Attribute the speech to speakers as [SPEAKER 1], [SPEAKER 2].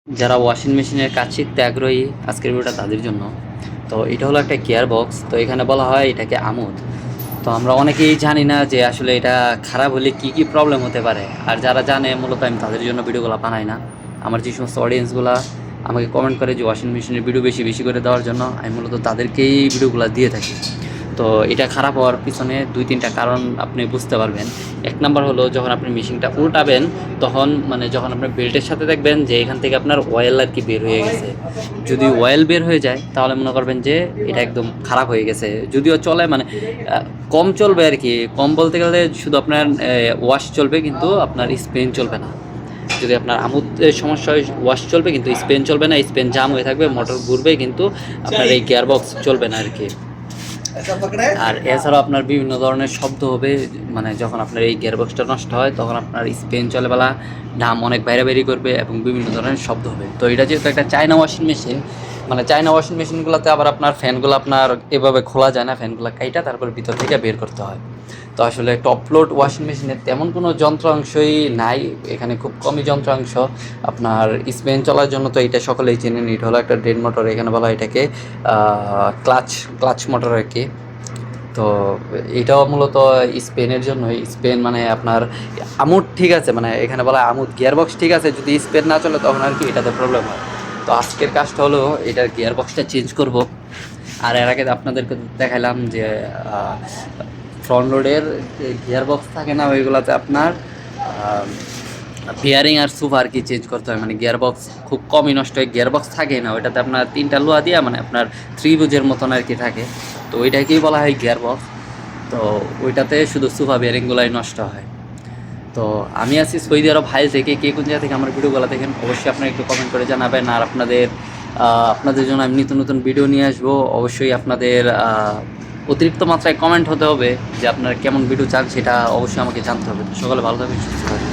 [SPEAKER 1] যারা ওয়াশিং মেশিনের কাজ শিখতে আগ্রহী আজকের ভিডিওটা তাদের জন্য। তো এটা হলো একটা গিয়ার বক্স। তো এখানে বলা হয় এটাকে আমোদ। তো আমরা অনেকেই জানি না যে আসলে এটা খারাপ হলে কি কি প্রবলেম হতে পারে। আর যারা জানে মূলত আমি তাদের জন্য ভিডিওগুলো বানাই না। আমার যে সমস্ত অডিয়েন্সগুলো আমাকে কমেন্ট করে যে ওয়াশিং মেশিনের ভিডিও বেশি বেশি করে দেওয়ার জন্য, আমি মূলত তাদেরকেই ভিডিওগুলো দিয়ে থাকি। তো এটা খারাপ হওয়ার পিছনে ২-৩টা কারণ আপনি বুঝতে পারবেন। এক নাম্বার হলো, যখন আপনি মেশিনটা উল্টাবেন তখন মানে যখন আপনার বেল্টের সাথে দেখবেন যে এখান থেকে আপনার অয়েল আর কি বের হয়ে গেছে। যদি অয়েল বের হয়ে যায় তাহলে মনে করবেন যে এটা একদম খারাপ হয়ে গেছে। যদিও চলে মানে কম চলবে আর কি। কম বলতে গেলে শুধু আপনার ওয়াশ চলবে, কিন্তু আপনার স্পেন চলবে না। যদি আপনার আমুদের সমস্যা হয় ওয়াশ চলবে কিন্তু স্পেন চলবে না, স্পেন জাম হয়ে থাকবে, মোটর ঘুরবে কিন্তু আপনার এই গিয়ারবক্স চলবে না আর কি। আর এছাড়াও আপনার বিভিন্ন ধরনের শব্দ হবে, মানে যখন আপনার এই গিয়ারবক্সটা নষ্ট হয় তখন আপনার স্পেন চলেবেলা দাম অনেক বাইরে বাইরে করবে এবং বিভিন্ন ধরনের শব্দ হবে। তো এটা যেহেতু একটা চায়না ওয়াশিং মেশিন, মানে চায়না ওয়াশিং মেশিনগুলোতে আবার আপনার ফ্যানগুলো আপনার এভাবে খোলা যায় না, ফ্যানগুলো কাইটা তারপর ভিতর থেকে বের করতে হয়। তো আসলে টপ লোড ওয়াশিং মেশিনের তেমন কোনো যন্ত্রাংশই নাই, এখানে খুব কমই যন্ত্রাংশ। আপনার স্পেন চলার জন্য তো এটা সকলেই চেনেন, এটা হলো একটা ড্রেন মোটর। এখানে বলা হয় এটাকে ক্লাচ ক্লাচ মোটর আর কি। তো এটাও মূলত স্পেনের জন্যই। স্পেন মানে আপনার আমুদ ঠিক আছে, মানে এখানে বলা হয় আমুদ গিয়ারবক্স ঠিক আছে, যদি স্পেন না চলে তখন আর কি এটাতে প্রবলেম হয়। তো আজকের কাজটা হলো এটার গিয়ারবক্সটা চেঞ্জ করব। আর এর আগে আপনাদেরকে দেখালাম যে ফ্রন্ট লোডের যে গিয়ারবক্স থাকে না ওইগুলোতে আপনার বিয়ারিং আর সুফ আর কি চেঞ্জ করতে হয়। মানে গিয়ারবক্স খুব কমই নষ্ট হয়, গিয়ারবক্স থাকে না ওইটাতে, আপনার 3টা লোহা দিয়া মানে আপনার ত্রিভুজের মতন আর কি থাকে। তো ওইটাকেই বলা হয় গিয়ারবক্স। তো ওইটাতে শুধু সুফা বিয়ারিংগুলাই নষ্ট হয়। তো আমি আছি সৌদি আরব হাইল থেকে। কে কোন জায়গা থেকে আমার ভিডিওগুলো দেখেন অবশ্যই আপনারা একটু কমেন্ট করে জানাবেন। আর আপনাদের জন্য আমি নতুন নতুন ভিডিও নিয়ে আসবো। অবশ্যই আপনাদের অতিরিক্ত মাত্রায় কমেন্ট হতে হবে যে আপনারা কেমন ভিডিও চান, সেটা অবশ্যই আমাকে জানতে হবে। তো সকলে ভালো থাকবেন, সুস্থ থাকবেন।